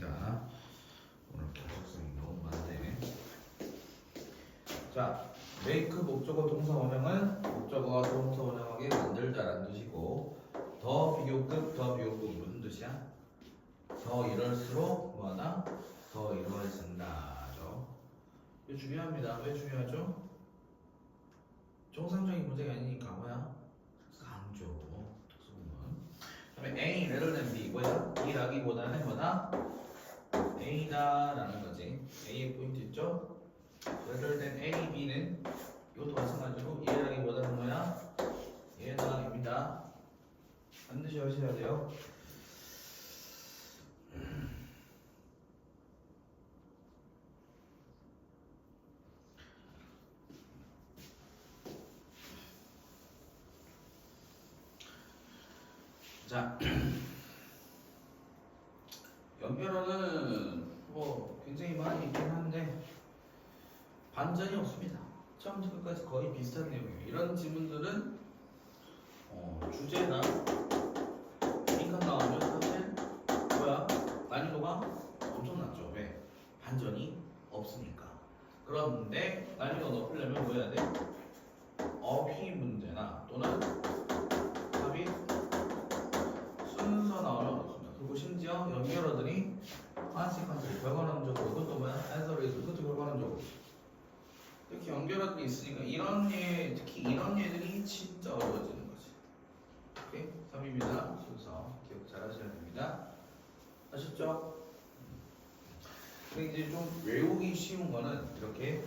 합니다. 오늘 가독성이 너무 많네. 자, make 목적어 동사 원형은 목적어와 동사 원형하게 만들다라는 뜻이고, 더 비교급 무슨 뜻이야? 더 이럴수록 뭐하다? 더 이루어진다죠. 이거 중요합니다. 왜 중요하죠? 정상적인 문제가 아니니까 뭐야? 강조. 특수부분. 그다음에 A rather than B 뭐야? B라기보다는 뭐다? A다라는 거지. A의 포인트 있죠? rather than A, B는 이것도 마찬가지로 얘라기보다는 뭐야? 얘다입니다. 반드시 하셔야 돼요. 자, 연결어는 뭐 굉장히 많이 있긴 한데 반전이 없습니다. 처음부터 끝까지 거의 비슷한 내용이에요. 이런 질문들은 주제나 빈칸 나오면 사실 뭐야? 난이도가 엄청났죠. 왜? 반전이 없으니까. 그런데 난이도 높이려면 뭐 해야 돼? 어휘 문제나 또는 답이 순서 나오면 어렵습니다. 그리고 심지어 연결어들이 컨시퀀스를 결과론적으로 그것도 뭐야? answer에서 그것도 결과론적으로 이렇게 연결어들이 있으니까 이런 예, 특히 이런 예들이 진짜 어려워지는 거지. 오케이? 3입니다. 순서 기억 잘 하셔야 됩니다. 아셨죠? 근데 이제 좀 외우기 쉬운 거는 이렇게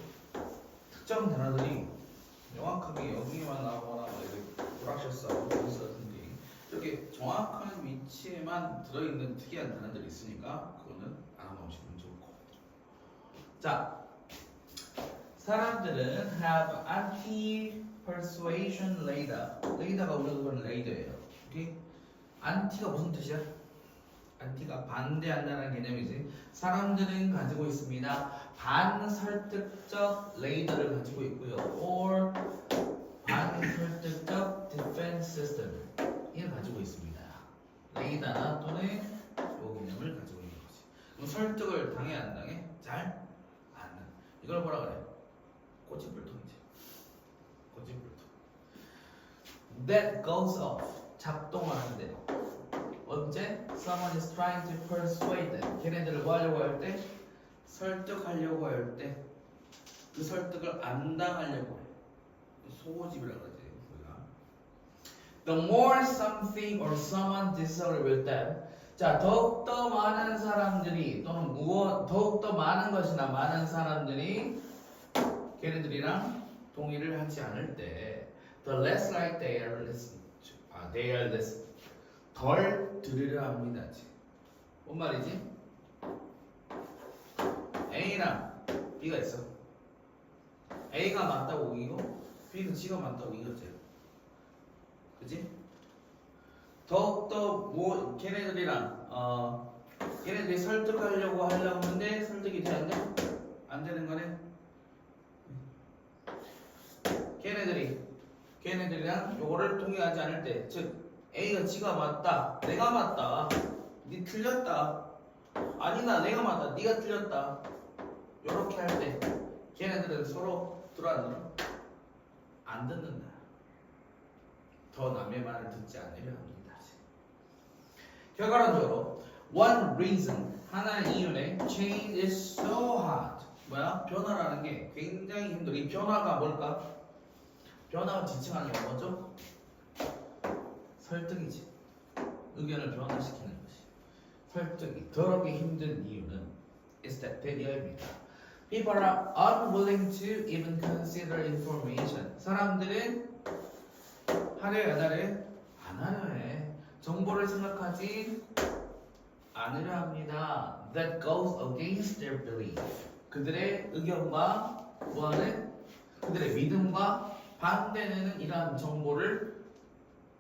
특정 단어들이 명확하게 여기만 나오거나 이렇게 오락셔서 같은데 이렇게 정확한 위치에만 들어있는 특이한 단어들이 있으니까 그거는 알아놓으시면 좋고. 자, 사람들은 have anti-persuasion radar. radar가 우리가 그런 레이더예요. 오케이? anti가 무슨 뜻이야? anti가 반대한다는 개념이지. 사람들은 가지고 있습니다. 반설득적 레이더를 가지고 있고요. or 반설득적 defense system 이걸 가지고 있습니다. 레이더나 또는 이 개념을 가지고 있는 거지. 그럼 설득을 당해 안 당해? 잘 안 당. 이걸 뭐라 그래? 고집불통이지. 고집불통. That goes off. 작동하는데요. 언제? Someone is trying to persuade them. 걔네들을 뭐 하려고 할 때? 설득하려고 할 때. 그 설득을 안 당하려고 해. 소고집이라고 하지. 우리가. The more something or someone disagree with them. 자, 더욱더 많은 사람들이 또는 더욱더 많은 것이나 많은 사람들이 걔네들이랑 동의를 하지 않을 때 the less like they are listening to. they are listening. 덜 들으려 합니다. 뭔 말이지? A랑 B가 있어. A가 맞다고 이기고 B는 C가 맞다고 이겼지. 그치? 더욱더 걔네들이랑 걔네들이 설득하려고 하는데 설득이 돼? 안 돼? 안 되는 거네. 걔네들이랑 요거를 동의하지 않을 때, 즉 A가 G가 맞다, 내가 맞다, 니 틀렸다, 아니다 내가 맞다, 니가 틀렸다, 요렇게 할 때 걔네들은 서로 들어 안 들어? 안 듣는다. 더 남의 말을 듣지 않으려 합니다. 결과론적으로 one reason 하나의 이유네 change is so hard. 뭐야? 변화라는 게 굉장히 힘들어. 이 변화가 뭘까? 변화가 지칭하는 게 뭐죠? 설득이지. 의견을 변화시키는 것이. 설득이 더럽게 힘든 이유는 is that 대리어입니다. People are unwilling to even consider information. 사람들은 하려 야다를 안 하려 해. 정보를 생각하지 않으려 합니다. That goes against their belief. 그들의 의견과 뭐하는? 그들의 믿음과 반대되는 이러한 정보를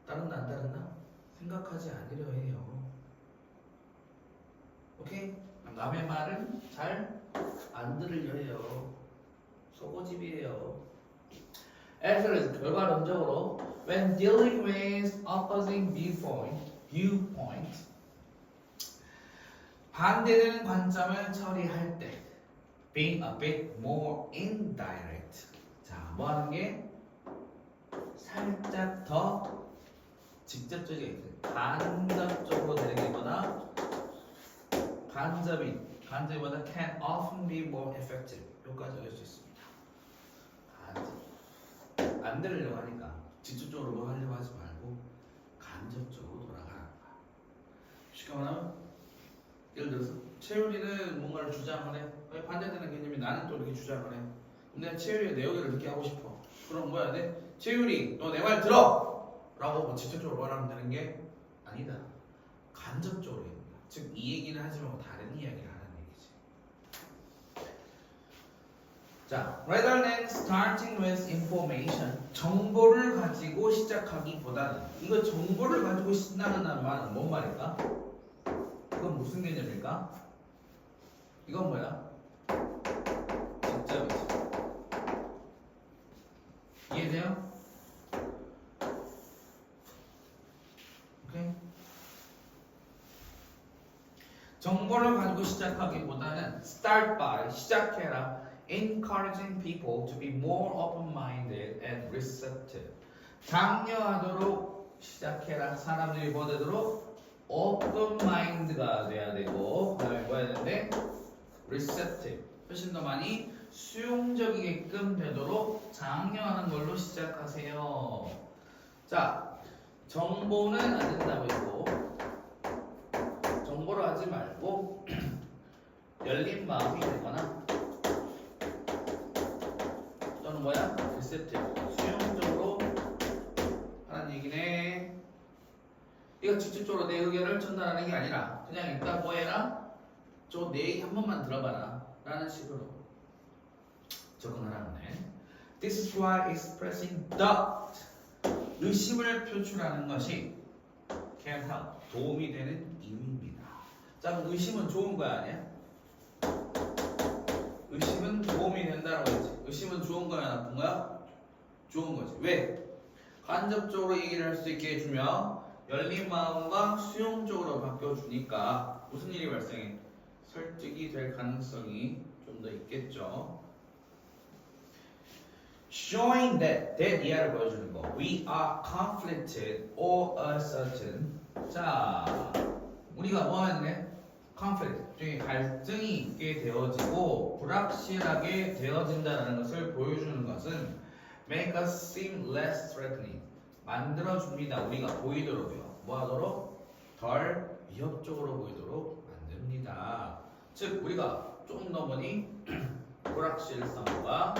따른다 안 따른다? 생각하지 않으려 해요. 오케이? 남의 말은 잘 안 들으려 해요. 소고집이에요. As 결과론적으로 when dealing with opposing viewpoint 반대되는 관점을 처리할 때 being a bit more indirect. 자, 뭐 하는 게 살짝 더 직접적인 간접적으로 되는 게보다 간접보다 can often be more effective. 효과적일 수 있습니다. 간접. 안 들으려고 하니까 직접적으로 뭐 하려고 하지 말고 간접적으로 돌아가는 거야. 쉽게 말하면 예를 들어서 채율이는 뭔가를 주장을 해. 왜 반대되는 개념이 나는 또 이렇게 주장을 해. 근데 채율이가 내 얘기를 이렇게 하고 싶어. 그럼 뭐 해야 돼? 채율이 너 내 말 들어! 라고 뭐 직접적으로 말하면 되는 게 아니다. 간접적으로 해야 된다. 즉 이 얘기는 하지 말고 다른 이야기를 하는 얘기지. 자, rather than starting with information, 정보를 가지고 시작하기보다는 이거 정보를 가지고 신나는 말은 뭔 말일까? 이건 무슨 개념일까? 이건 뭐야? 직접이지. 이해돼요? 오케이? 정보를 가지고 시작하기보다는 start by, 시작해라. encouraging people to be more open-minded and receptive. 장려하도록 시작해라. 사람들이 보내도록 open-minded가 돼야 되고 그다음에 뭐 해야 되는데? receptive. 훨씬 더 많이 수용적이게끔 되도록 장려하는 걸로 시작하세요. 자, 정보는 안 된다고 했고 정보를 하지 말고 열린 마음이 되거나 또는 뭐야? receptive. 수용적으로 하는 얘기네. 이거 직접적으로 내 의견을 전달하는 게 아니라 그냥 일단 뭐 해라? 저 내 얘기 한 번만 들어봐라 라는 식으로 접근하라는 거네. This is why expressing doubt, 의심을 표출하는 것이 can help, 도움이 되는 이유입니다. 자, 그럼 의심은 좋은 거야 아니야? 의심은 도움이 된다고 했지. 의심은 좋은 거야 나쁜 거야? 좋은 거지. 왜? 간접적으로 얘기를 할 수 있게 해주며 열린 마음과 수용적으로 바뀌어주니까 무슨 일이 발생해? 설득이 될 가능성이 좀 더 있겠죠. Showing that 이하를 보여주는 거. We are conflicted or uncertain. 자, 우리가 뭐 하는데? conflict, 중에 갈등이 있게 되어지고 불확실하게 되어진다는 것을 보여주는 것은 make us seem less threatening. 만들어줍니다. 우리가 보이도록요. 뭐 하도록? 덜 위협적으로 보이도록 만듭니다. 즉 우리가 좀 더 보니 불확실성과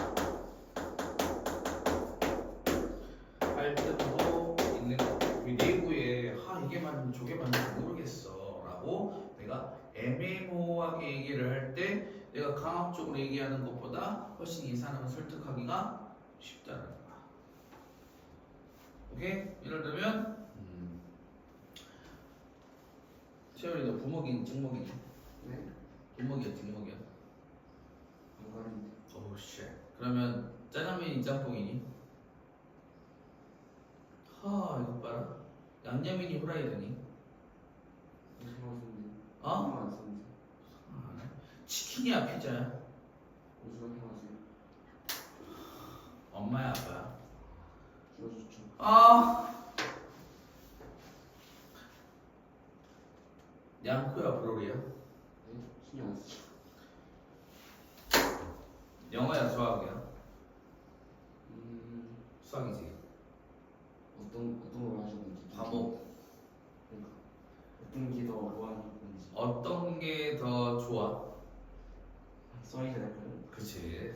갈등도 있는 거. 우리 내부에 이게 맞는지 저게 맞는지 모르겠어 라고 내가 애매모호하게 얘기를 할 때 내가 강압적으로 얘기하는 것보다 훨씬 이 사람을 설득하기가 쉽다는 거야. 오케이? 예를 들면 채열이 너 부먹이니 찍먹이니? 네? 부먹이야 찍먹이야? 안가린데. 어우 쉣. 그러면 짜장면이 짬뽕이니? 이거 봐라. 양념이니 후라이드니? 신경 안 쓰는데. 어? 신경 안 쓰는데. 치킨이야 피자야? 어디서 확인하세요? 엄마야 아빠야? 기어 좋죠. 양코야 브로리야? 네? 신경 안 쓰죠. 영어야 수학이야? 음... 수학이지. 어떤 걸 하셨는지. 과목. 그러니까 어떤 게 더 뭐하는 건지. 어떤 게 더 좋아? 써있어야 될까요? 그치.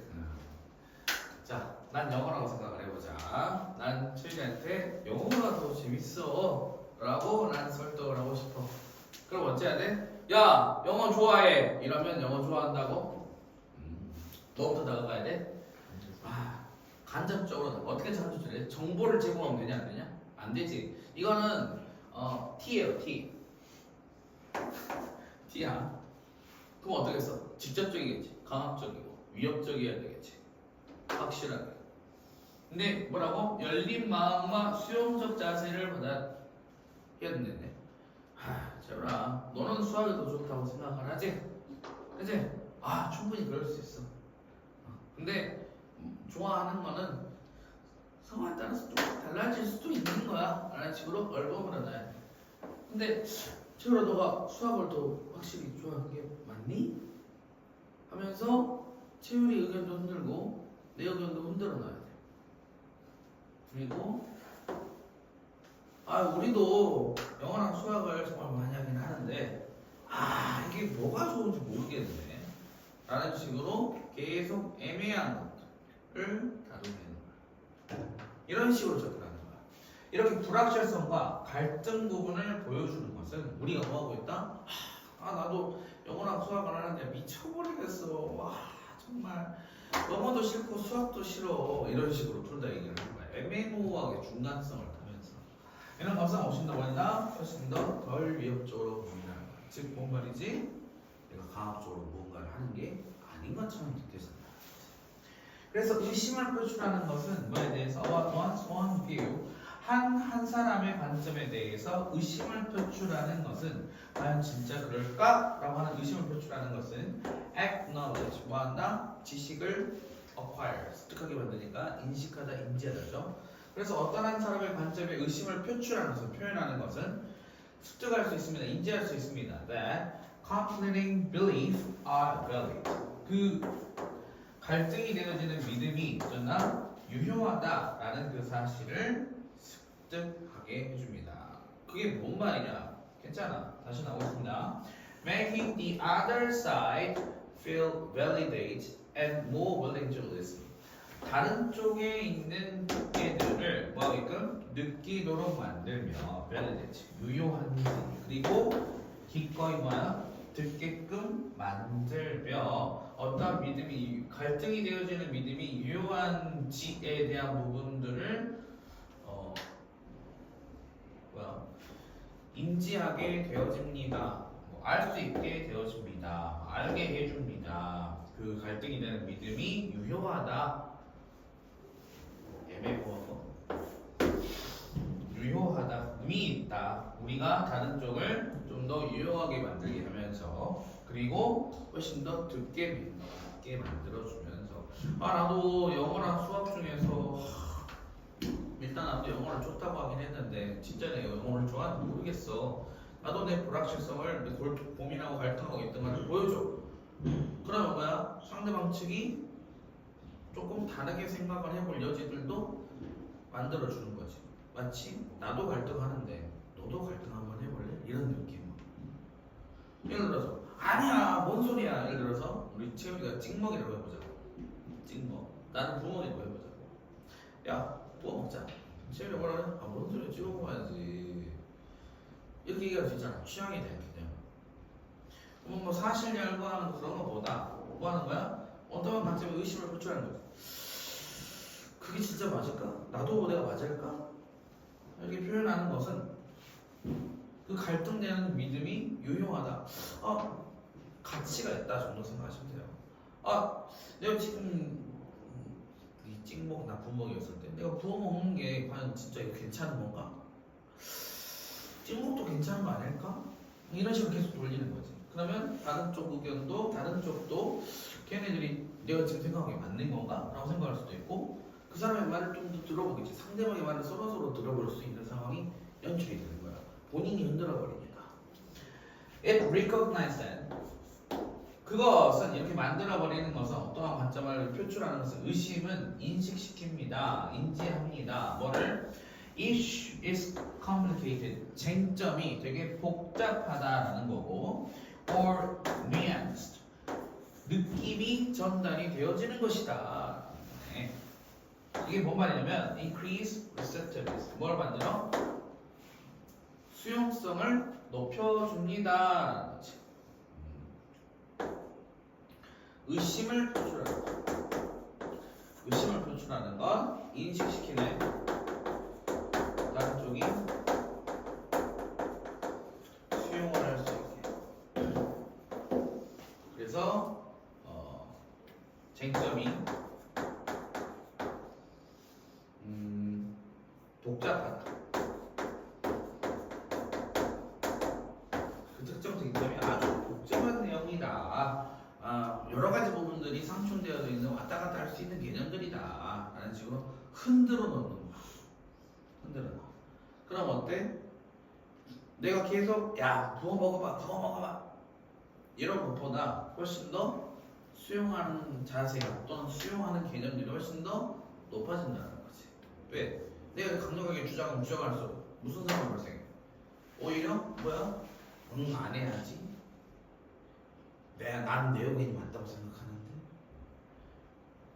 자, 난 영어라고 생각을 해보자. 난 최희한테 영어가 더 재밌어 라고 난 설득을 하고 싶어. 그럼 어찌해야 돼? 야, 영어 좋아해 이러면 영어 좋아한다고? 뭐부터 다가가야 돼? 간접적으로 어떻게 간접적으로 해? 정보를 제공하면 되냐 안 되냐? 안 되지. 이거는 T예요 T. T야. 그럼 어떻게 써? 직접적이겠지. 강압적이고 위협적이어야 되겠지. 확실하게. 근데 뭐라고? 열린 마음과 수용적 자세를 받아 해야 된다네. 재훈아, 너는 수학이 더 좋다고 생각을 하지? 그치? 아, 충분히 그럴 수 있어. 근데 좋아하는 거는 상황에 따라서 좀 달라질 수도 있는 거야. 라는 식으로 얼버무려 놔야 돼. 근데 재훈아, 너가 수학을 더 확실히 좋아하는 게 맞니? 하면서 채율이 의견도 흔들고 내 의견도 흔들어 놔야 돼. 그리고 우리도 영어랑 수학을 정말 많이 하긴 하는데 이게 뭐가 좋은지 모르겠네 라는 식으로 계속 애매한 것들을 다루게 되는 거야. 이런 식으로 접근하는 거야. 이렇게 불확실성과 갈등 부분을 보여주는 것은 우리가 뭐하고 있다? 나도 영어랑 수학을 하는데 미쳐버리겠어. 와 정말 영어도 싫고 수학도 싫어. 이런 식으로 둘 다 얘기를 하는 거야. 애매모호하게 중간성을 타면서 이런 것은 훨씬 더 뭐냐? 훨씬 더 덜 위협적으로 보인다는 거야. 즉 뭔 말이지? 내가 강압적으로 무언가를 하는 게 아닌 것처럼 느껴진다. 그래서 의심을 표출하는 것은 뭐에 대해서 one's own view 한 사람의 관점에 대해서 의심을 표출하는 것은 과연 진짜 그럴까? 라고 하는 의심을 표출하는 것은 acknowledge, 뭐한다? 지식을 acquire, 습득하게 만드니까 인식하다, 인지하다죠. 그래서 어떤 한 사람의 관점에 의심을 표출하는 것은, 표현하는 것은 습득할 수 있습니다, 인지할 수 있습니다. That conflicting belief are valid. 그 갈등이 되어지는 믿음이 어쩌나 유효하다라는 그 사실을 습득하게 해줍니다. 그게 뭔 말이냐? 괜찮아. 다시 나오겠습니다. Making the other side feel validated and more willing to listen. 다른 쪽에 있는 뜻들을 뭐하게끔 느끼도록 만들며 validate, 유효한지 그리고 기꺼이 뭐야? 듣게끔 만들며 어떤 믿음이 갈등이 되어지는 믿음이 유효한지에 대한 부분들을 인지하게 되어집니다. 알 수 있게 되어집니다. 알게 해줍니다. 그 갈등이 되는 믿음이 유효하다. 애매모호한 거. 유효하다. 의미 있다. 우리가 다른 쪽을 좀 더 유효하게 만들게 하면서 그리고 훨씬 더 듣게 만들어주면서 나도 영어랑 수학 중에서 일단 나도 영어를 좋다고 하긴 했는데 진짜 내가 영어를 좋아하는지 모르겠어. 나도 내 불확실성을 고민하고 갈등하고 있던 걸 보여줘. 그러면 뭐야? 상대방 측이 조금 다르게 생각을 해볼 여지들도 만들어주는 거지. 마치 나도 갈등하는데 너도 갈등 한번 해볼래? 이런 느낌. 예를 들어서 아니야 뭔 소리야. 예를 들어서 우리 채우이가 찍먹이라고 해보자고. 찍먹. 나는 부먹이라고 해보자고. 야 부어 먹자. 채우이가 뭐라 그래? 뭔 소리야 찍어 먹어야지. 이렇게 얘기할 수 있잖아. 취향이 돼 그냥. 뭐 사실 열거하는 그런 거보다 뭐 하는 거야? 어떤 관점에 의심을 표출하는 거지. 그게 진짜 맞을까? 나도 내가 맞을까? 이렇게 표현하는 것은 그 갈등되는 믿음이 유효하다. 가치가 있다 정도 생각하시면 돼요. 내가 지금 이 찍먹 나 부먹이었을 때 내가 부어 먹는 게 과연 진짜 이거 괜찮은 건가? 찍먹도 괜찮은 거 아닐까? 이런 식으로 계속 돌리는 거지. 그러면 다른 쪽 의견도 다른 쪽도 걔네들이 내가 지금 생각한 게 맞는 건가? 라고 생각할 수도 있고 그 사람의 말을 좀 더 들어보겠지. 상대방의 말을 서로서로 들어볼 수 있는 상황이 연출이 되는 거야. 본인이 흔들어 버리니까. It recognizes that. 그것은 이렇게 만들어 버리는 것은 어떠한 관점을 표출하는 것은 의심은 인식시킵니다. 인지합니다. 뭐를? Issue is complicated. 쟁점이 되게 복잡하다라는 거고, or nuanced. 느낌이 전달이 되어지는 것이다. 네. 이게 뭔 말이냐면 increase receptiveness. 뭘 만들어? 수용성을 높여줍니다. 의심을 표출하는 것. 의심을 표출하는 건 인식시키는 다른 쪽이 수용을 할 수 있게. 그래서 쟁점이 복잡하다. 상충되어 있는 왔다 갔다 할 수 있는 개념들이다 라는 식으로 흔들어 놓는 거야. 흔들어 놔. 그럼 어때? 내가 계속 야 그거 먹어봐 그거 먹어봐 이런 것보다 훨씬 더 수용하는 자세가 또는 수용하는 개념들이 훨씬 더 높아진다는 거지. 왜? 내가 강력하게 주장할수록 무슨 상황이 발생해? 오히려 뭐야? 안 해야지. 나는 내 의견이 맞다고 생각하는데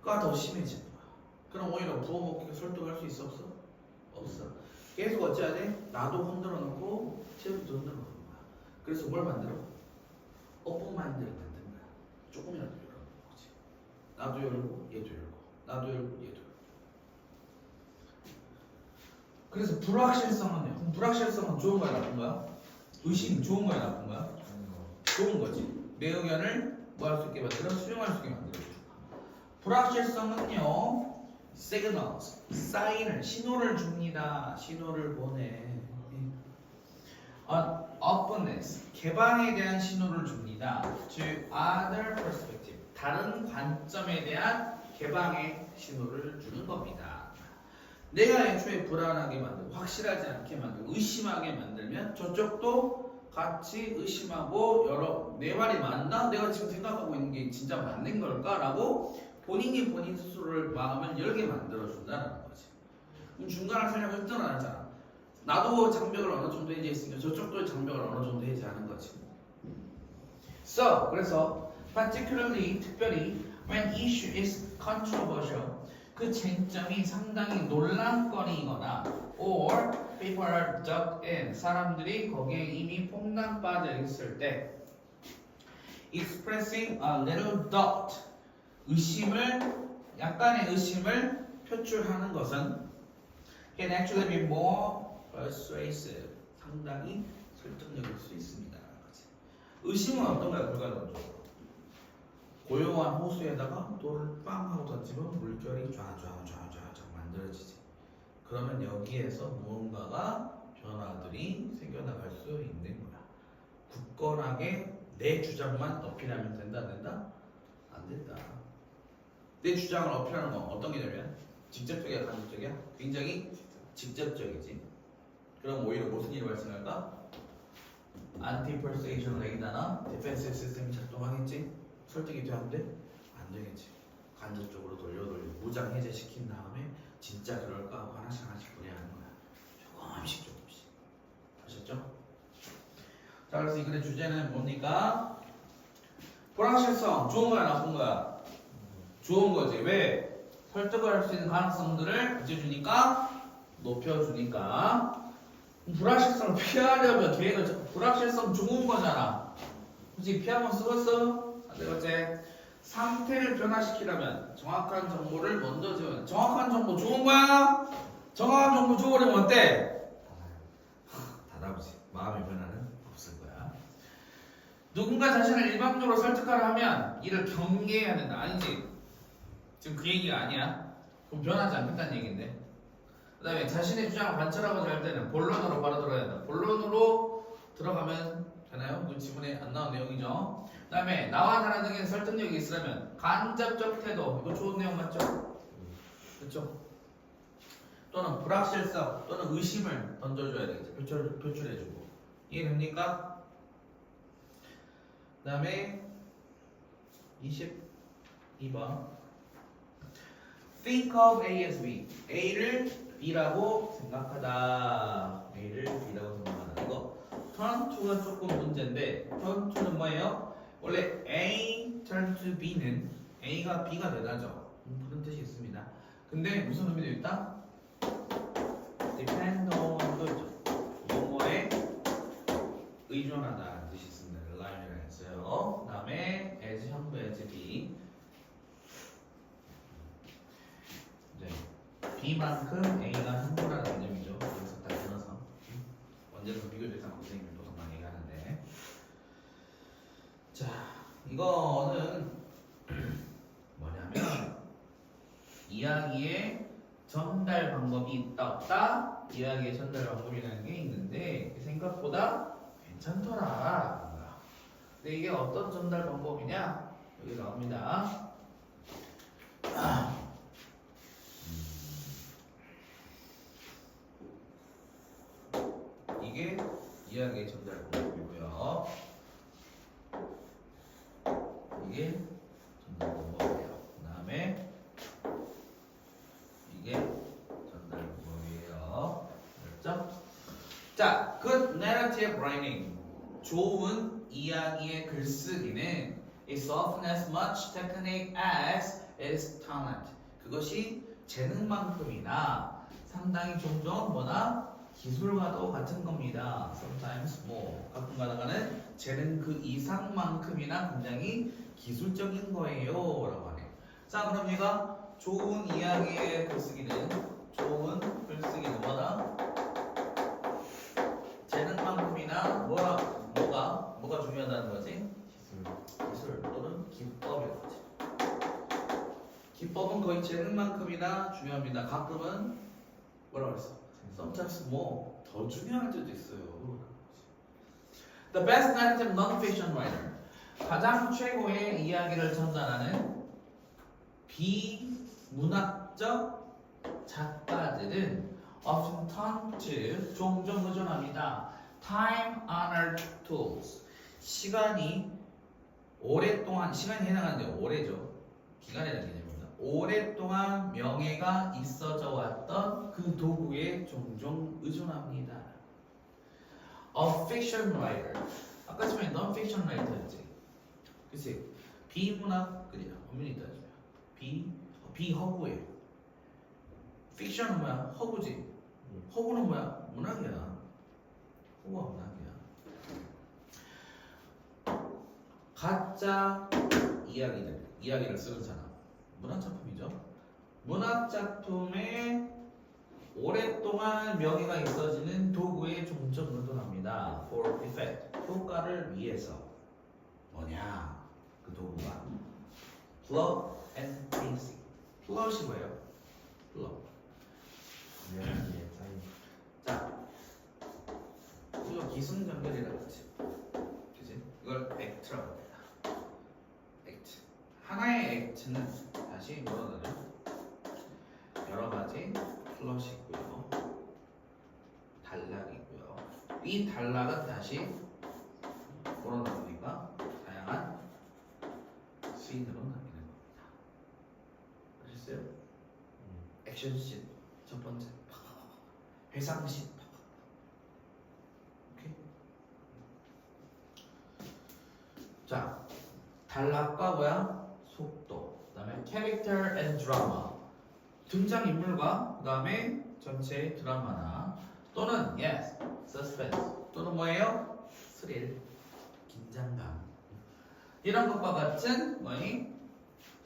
가 더 심해지는 거야. 그럼 오히려 부어먹기가 설득할 수 있어 없어? 없어. 계속 어찌해야 돼? 나도 흔들어 놓고 채우도 흔들어 놓는 거야. 그래서 뭘 만들어? 오픈 마인드를 만드는 거야. 조금이라도 열어놓는 거지. 나도 열고 얘도 열고 나도 열고 얘도 열고. 그래서 불확실성은요? 그럼 불확실성은 좋은 거야 나쁜 거야? 의심 좋은 거야 나쁜 거야? 좋은 거지. 내 의견을 뭐 할 수 있게 만들어? 수용할 수 있게 만들어. 불확실성은요 signals, 사인을, 신호를 줍니다. 신호를 보내. openness, 개방에 대한 신호를 줍니다. to other perspective, 다른 관점에 대한 개방의 신호를 주는 겁니다. 내가 애초에 불안하게 만들고 확실하지 않게 만들고 의심하게 만들면 저쪽도 같이 의심하고 내 말이 맞나? 내가 지금 생각하고 있는 게 진짜 맞는 걸까? 라고 본인이 본인 스스로를 마음을 열게 만들어준다는 거지. 그럼 중간을 살짝 흩어나잖아. 나도 장벽을 어느 정도 해제했으니까 저쪽도 장벽을 어느 정도 해제하는 거지. So, 그래서 particularly, 특별히 when issue is controversial, 그 쟁점이 상당히 논란거리거나 or people are dug in, 사람들이 거기에 이미 폭락 빠져 있을 때 expressing a little doubt, 약간의 의심을 표출하는 것은 can actually be more persuasive, 상당히 설득력일 수 있습니다. 의심은 어떤가요? 결과론적으로 고요한 호수에다가 돌을 빵 하고 던지면 물결이 좌좌좌좌좌 만들어지지. 그러면 여기에서 무언가가 변화들이 생겨나갈 수 있는 거야. 굳건하게 내 주장만 어필하면 된다? 안 된다. 내 주장을 어필하는 건 어떤 개념이야? 직접적이야, 간접적이야? 굉장히 직접적이지. 그럼 오히려 무슨 일이 발생할까? anti-persuasion 레이다나 defensive 시스템이 작동하겠지? 설득이 돼? 안 돼? 안 되겠지. 간접적으로 돌려 무장 해제시킨 다음에 진짜 그럴까 하고 하나씩 분해하는 거야. 조금씩. 아셨죠? 자, 그래서 이 글의 주제는 뭡니까? 불확실성 좋은 거야 나쁜 거야? 좋은 거지. 왜? 설득을 할 수 있는 가능성들을 주니까 높여주니까. 불확실성을 피하려면 불확실성 좋은 거잖아. 솔직히 피하면 쓰겠어? 안 되겠지? 상태를 변화시키려면 정확한 정보를 먼저 지원. 정확한 정보 좋은 거야? 정확한 정보 줘버리면 어때? 닫아보지. 마음의 변화는 없을 거야. 누군가 자신을 일방적으로 설득하려 하면 이를 경계해야 된다. 아니지? 지금 그 얘기가 아니야. 그럼 변하지 않겠다는 얘기인데. 그 다음에 자신의 주장을 관철하고자 할 때는 본론으로 바로 들어야 된다. 본론으로 들어가면 되나요? 그 지문에 안 나온 내용이죠. 그 다음에 나와 다른 등의 설득력이 있으려면 간접적 태도, 이거 좋은 내용 맞죠? 그렇죠? 또는 불확실성 또는 의심을 던져줘야 되겠지. 표출해주고. 이해됩니까? 그 다음에 22번 Think of A as B. A를 B라고 생각하다. A를 B라고 생각하는 거. Turn to가 조금 문제인데 Turn to는 뭐예요? 원래 A turn to B는 A가 B가 되다죠. 그런 뜻이 있습니다. 근데 무슨 의미도 있다? Depend on도 있죠. 뭐뭐에 의존하다는 뜻이 있습니다. Rely라고 했어요. 그 다음에 as 형부 as B. 이제 B만큼 A가 형부라는 개념이죠. 여기서 딱 끊어서 원제에서 비교 대상 선생님들도 많이 얘기하는데, 자 이거는 뭐냐면 이야기의 전달 방법이 있다 없다. 이야기의 전달 방법이라는 게 있는데 생각보다 괜찮더라. 근데 이게 어떤 전달 방법이냐? 여기 나옵니다. 이게 이야기의 전달 방법이고요. 이게 전달 방법이에요. 그 다음에 이게 전달 방법이에요. 알았죠? 자, good narrative writing. 좋은 이야기의 글쓰기는 is often as much technique as it is talent. 그것이 재능만큼이나 상당히 종종 뭐나 기술과도 같은 겁니다. Sometimes more. 가끔 가다가는 재능 그 이상만큼이나 굉장히 기술적인 거예요. 라고 하네요. 자, 그럼 얘가 좋은 이야기의 글쓰기는 뭐다? 재능만큼이나 뭐가 중요하다는 거지? 기술 또는 기법인 거지. 기법은 거의 재능만큼이나 중요합니다. 가끔은 뭐라고 그랬어? Sometimes more. 더 중요할 때도 있어요. The best narrative non-fiction writer. 가장 최고의 이야기를 전달하는 비문학적 작가들은 often turn to 종종 의존합니다. Time-honored tools. 시간이 해당하는데 오래죠. 기간이라는 개념입니다. 오랫동안 명예가 있어져 왔던 그 도구에 종종 의존합니다. A fiction writer. 아까 처음에 non-fiction writer였지. 그치? 비문학글이야. 엄밀히 따지면 비허구예요. 픽션은 뭐야? 허구지. 허구는 뭐야? 문학이야. 허구가 문학이야. 가짜 이야기를 쓰는 사람. 문학작품이죠. 문학작품에 오랫동안 명예가 있어지는 도구에 종종 의존합니다. For effect. 효과를 위해서. 뭐냐? 그 도구가. Plot and pacing. 플롯이 뭐예요? 플롯. 자, 이거 기승전결이라고 하지. 그치? 이걸 액트라고 합니다. 액트. 하나의 액트는 다시 뭐라고 하죠? 여러 가지 플롯이 있고요. 단락이고요. 이 단락은 다시 뭐로 나옵니까? 다양한 씬으로 나뉘는 겁니다. 아셨어요? 액션씬 첫 번째. 회상씬. 오케이? 자, 단락과 뭐야? 속도. 그다음에 character and drama. 등장인물과 그다음에 전체 드라마나 또는 yes, suspense 또는 뭐예요? 스릴, 긴장감 이런 것과 같은 뭐니?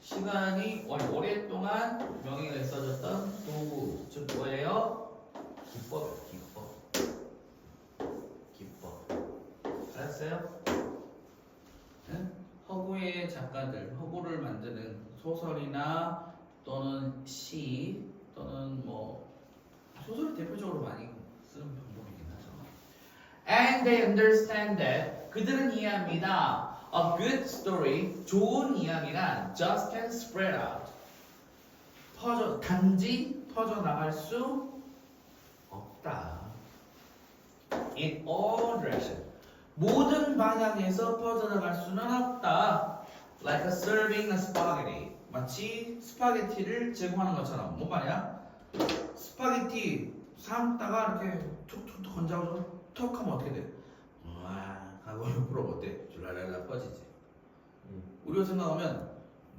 시간이 오랫동안 명예가 있어졌던 도구 즉 뭐예요? 기법 알았어요? 응? 허구의 작가들 허구를 만드는 소설이나 또는 시 또는 뭐 소설이 대표적으로 많이 쓰는 방법이긴 하죠. And they understand that 그들은 이해합니다. A good story 좋은 이야기란 just can spread out 단지 퍼져나갈 수 없다. In all directions 모든 방향에서 퍼져나갈 수는 없다. Like a serving a spaghetti 마치 스파게티를 제공하는 것처럼 뭔 말이야? 스파게티 삶다가 이렇게 툭툭툭 건져가지고 톡 하면 어떻게 돼? 와 하고 옆으로 어때? 줄랄랄라 퍼지지. 우리가 생각하면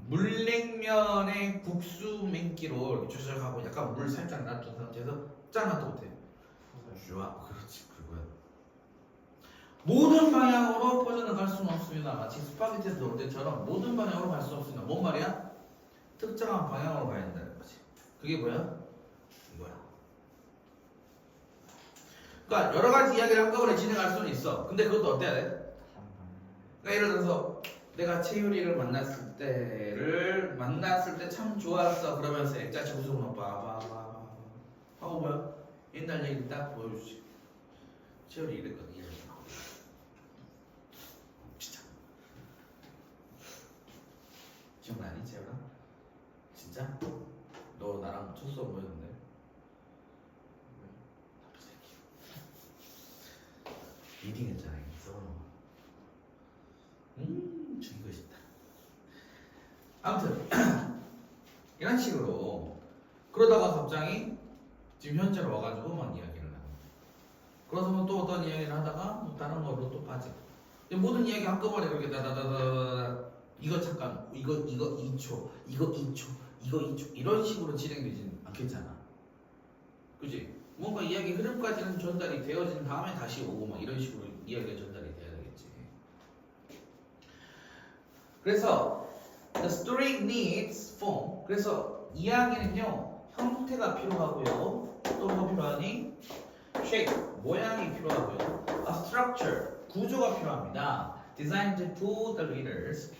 물냉면에 국수 맹기로 이렇게 조절하고 약간 물 살짝 놔둔 상태에서 짠하도 못해. 슈아 그렇지 그거야. 모든 방향으로 퍼져나갈 수는 없습니다. 마치 스파게티에서 넣을 때처럼 모든 방향으로 갈 수 없습니다. 뭔 말이야? 특정한 방향으로 가야 된다는 거지. 그게 뭐야? 이거야. 그러니까 여러 가지 이야기를 한꺼번에 진행할 수는 있어. 근데 그것도 어때야 돼? 그러니까 예를 들어서 내가 채율이를 만났을 때 참 좋았어. 그러면서 액자치 구성으로 봐봐 하고 뭐야? 옛날 얘기를 딱 보여주지. 채율이 이랬거든. 진짜 기억나니 채율아? 진짜 진짜? 너 나랑 첫 수업 뭐였는데? 나쁜 새끼. 리딩 했잖아 이거. 죽이고 싶다. 아무튼 이런 식으로 그러다가 갑자기 지금 현재로 와가지고 막 이야기를 하는 거야. 그러면 또 어떤 이야기를 하다가 뭐 다른 걸로 또 빠지고. 모든 이야기 한꺼번에 그렇게 다다다다다 이거 잠깐 이거 2초 이거 2초 이거 2초 이런 식으로 진행되지는 않겠잖아. 그지? 뭔가 이야기 흐름까지는 전달이 되어진 다음에 다시 오고 막 이런 식으로 이야기가 전달이 돼야 되겠지. 그래서 the story needs form. 그래서 이야기는요 형태가 필요하고요. 또 뭐 필요하니? shape 모양이 필요하고요. a structure 구조가 필요합니다. designed to the readers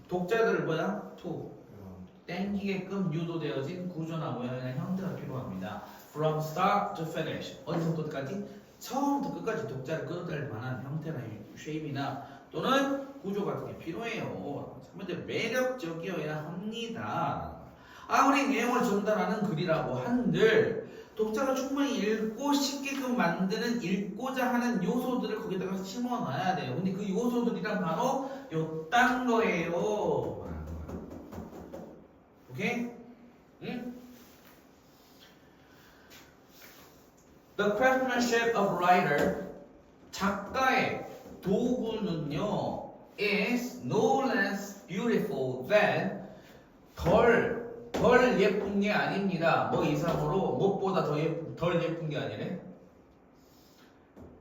독자들을 뭐야? to 땡기게끔 유도되어진 구조나 모양이나 형태가 필요합니다. From start to finish 어디서부터까지? 처음부터 끝까지 독자를 끌어들일 만한 형태나 쉐입이나 또는 구조 같은 게 필요해요. 근데 매력적이어야 합니다. 아무리 내용을 전달하는 글이라고 한들 독자가 충분히 읽고 싶게끔 만드는 읽고자 하는 요소들을 거기다가 심어놔야 돼요. 근데 그 요소들이란 바로 요딴 거예요. 오케이? 응? The craftsmanship of writer 작가의 도구는요 is no less beautiful than 덜 예쁜 게 아닙니다. 뭐 이상으로 무엇보다 덜 예쁜 게 아니래?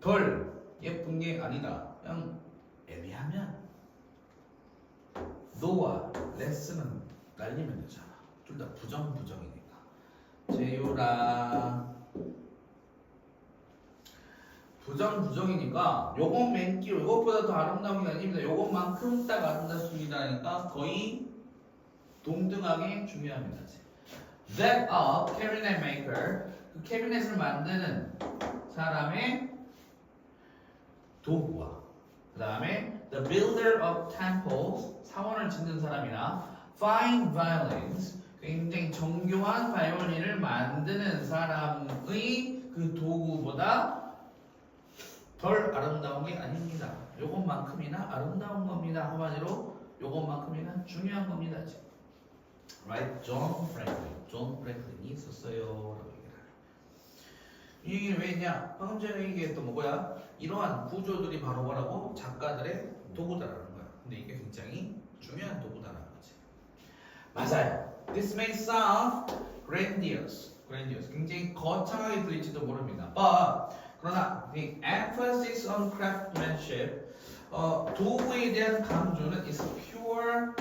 덜 예쁜 게 아니다. 그냥 애매하면 no와 less는 날리면 되잖아. 둘 다 부정이니까. 재유라 부정이니까 요건 맨끼로 요것보다 더 아름다운 게 아닙니다. 요것만큼 딱 아름답습니다니까 거의 동등하게 중요합니다. That of cabinet maker 그 캐비넷을 만드는 사람의 도구와 그 다음에 the builder of temples 사원을 짓는 사람이나 fine violins 굉장히 정교한 바이올린을 만드는 사람의 그 도구보다 덜 아름다운 게 아닙니다. 요것만큼이나 아름다운 겁니다. 한마디로 요것만큼이나 중요한 겁니다. Right? 존 프랭클린이 있었어요. 라고 얘기를 하네. 이 얘기는 왜 했냐? 방금 전에 얘기했던 뭐야? 이러한 구조들이 바로 뭐라고? 작가들의 도구다라는 거야. 근데 이게 굉장히 중요한 도구다라는 거지. 맞아요. This may sound grandiose. 굉장히 거창하게 들릴지도 모릅니다. But 그러나 the emphasis on craftsmanship 도구에 대한 강조는 is pure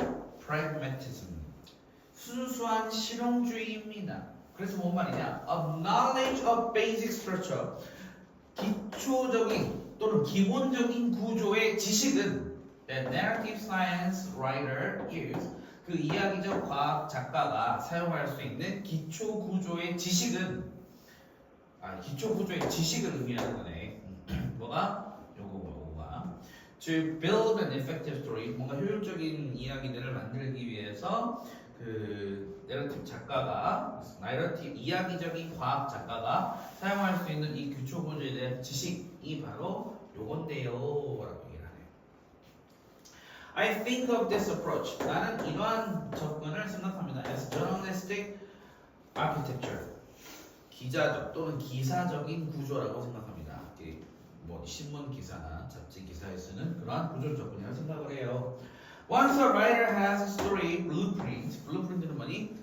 pragmatism. 순수한 실용주의입니다. 그래서 뭔 말이냐? A knowledge of basic structure. 기초적인 또는 기본적인 구조의 지식은 that narrative science writer use. 그 이야기적 과학 작가가 사용할 수 있는 기초 구조의 지식은 기초 구조의 지식을 의미하는 거네. 뭐가? 요거가 to build an effective story. 뭔가 효율적인 이야기들을 만들기 위해서 그 내러티브 작가가 이야기적인 과학 작가가 사용할 수 있는 이 기초 구조에 대한 지식이 바로 요건데요라고 얘기를 하네요. I think of this approach. 나는 이러한 접근을 생각합니다. As journalistic architecture. 기자적 또는 기사적인 구조라고 생각합니다. 뭐 신문 기사나 잡지 기사에 쓰는 그러한 구조 접근이라고 생각을 해요. Once a writer has a story blueprint. blueprint는 뭐니?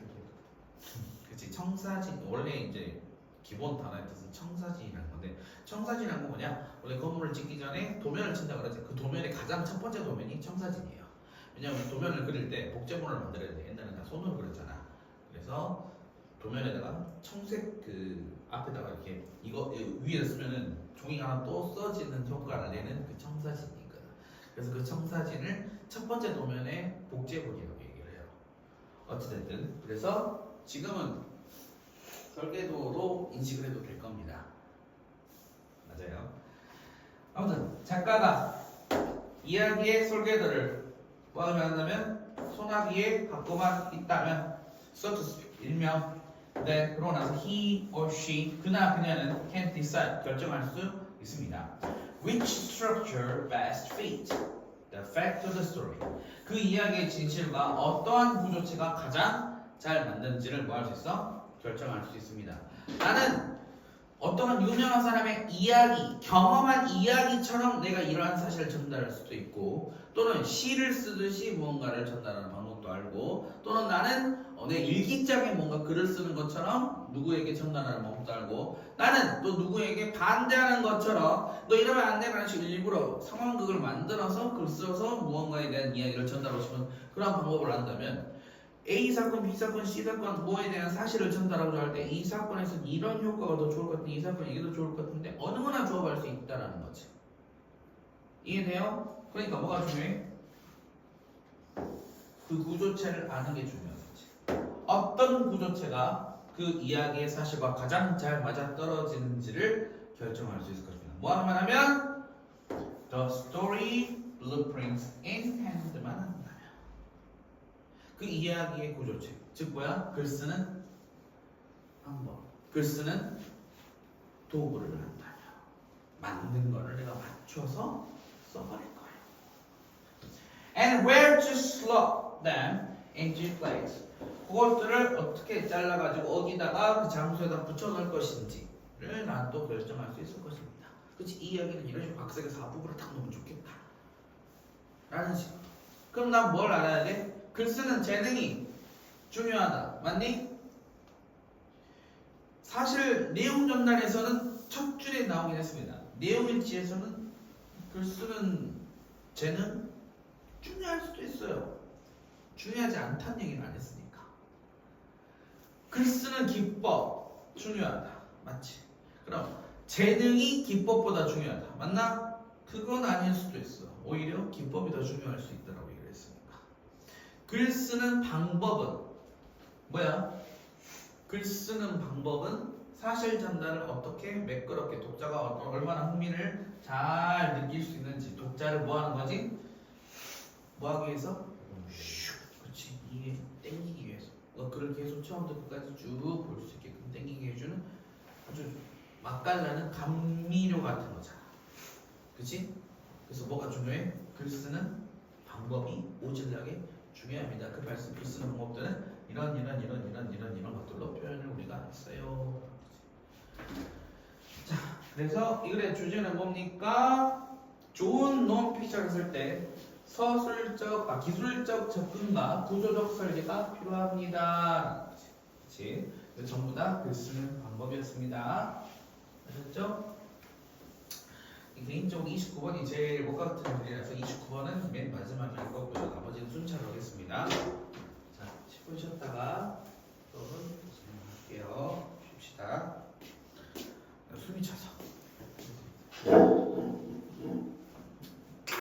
그치 청사진. 원래 이제 기본 단어의 뜻은 청사진이라는 건데 청사진이라는 건 뭐냐? 원래 건물을 짓기 전에 도면을 친다 그러지. 그 도면의 가장 첫 번째 도면이 청사진이에요. 왜냐하면 도면을 그릴 때 복제본을 만들어야 돼. 옛날에는 다 손으로 그렸잖아. 그래서 도면에다가 청색 그 앞에다가 이렇게 이거 위에 쓰면은 종이가 하나 또 써지는 효과를 내는 그 청사진이거든. 그래서 그 청사진을 첫 번째 도면에 복제본이라고 얘기를 해요. 어찌됐든 그래서 지금은 설계도로 인식을 해도 될 겁니다. 맞아요. 아무튼 작가가 이야기의 설계도를 뭐하면 한다면 소나기에 갖고만 있다면 so to speak. 일명. 네, 그러고 나서 he or she, 그나 그녀는 can decide, 결정할 수 있습니다. Which structure best fits the fact of the story. 그 이야기의 진실과 어떠한 구조체가 가장 잘 맞는지를 뭐 할 수 있어? 결정할 수 있습니다. 나는 어떠한 유명한 사람의 이야기, 경험한 이야기처럼 내가 이러한 사실을 전달할 수도 있고, 또는 시를 쓰듯이 무언가를 전달하는 방법도 알고, 또는 나는 내 일기장에 뭔가 글을 쓰는 것처럼 누구에게 전달하는 방법도 알고, 나는 또 누구에게 반대하는 것처럼 너 이러면 안 돼 라는 식으로 일부러 상황극을 만들어서 글 써서 무언가에 대한 이야기를 전달하고 싶은 그런 방법을 안다면, A 사건, B 사건, C 사건 뭐에 대한 사실을 전달하고자 할 때 이 사건에서는 이런 효과가 더 좋을 것 같은데 이 사건이 이게 더 좋을 것 같은데 어느 거나 조합할 수 있다라는 거지. 이해돼요? 그러니까 뭐가 중요해? 그 구조체를 아는 게 중요하겠지. 어떤 구조체가 그 이야기의 사실과 가장 잘 맞아떨어지는지를 결정할 수 있을 것입니다. 뭐 하나만 하면? The story blueprints in hand만 한다면 그 이야기의 구조체, 즉 뭐야? 글 쓰는 방법, 글 쓰는 도구를 한다면 맞는 거를 내가 맞춰서 써버릴 거예요. And where to slot them into place. 그것들을 어떻게 잘라가지고 어디다가 그 장소에다 붙여놓을 것인지를 난 또 결정할 수 있을 것입니다. 그치? 이 이야기는 이런 식으로 각색의 4부부를 딱 놓으면 좋겠다 라는 식으로. 그럼 난 뭘 알아야 돼? 글 쓰는 재능이 중요하다. 맞니? 사실 내용 전달에서는 첫 줄에 나오긴 했습니다. 내용 일지에서는 글 쓰는 재능 중요할 수도 있어요. 중요하지 않다는 얘기는 안 했으니까. 글 쓰는 기법 중요하다. 맞지? 그럼 재능이 기법보다 중요하다. 맞나? 그건 아닐 수도 있어. 오히려 기법이 더 중요할 수 있다라고 얘기를 했으니까. 글 쓰는 방법은 뭐야? 글 쓰는 방법은 사실 전달을 어떻게 매끄럽게 독자가 얼마나 흥미를 잘 느낄 수 있는지, 독자를 뭐 하는 거지? 뭐 하기 위해서? 그렇지. 이게 땡기기 위해서. 글을 계속 처음부터 끝까지 쭉 볼 수 있게끔 땡기게 해주는 아주 맛깔나는 감미료 같은 거잖아. 그렇지? 그래서 뭐가 중요해? 글 쓰는 방법이 오질나게 중요합니다. 그 말씀 글 쓰는 방법들은 이런 것들로 표현을 우리가 했어요. 자, 그래서 이 글의 주제는 뭡니까? 좋은 논픽션을 쓸 때 기술적 접근과 구조적 설계가 필요합니다. 그렇지? 전부 다 글 쓰는 방법이었습니다. 아셨죠? 개인적으로 29번이 제일 못 같은 글이라서 29번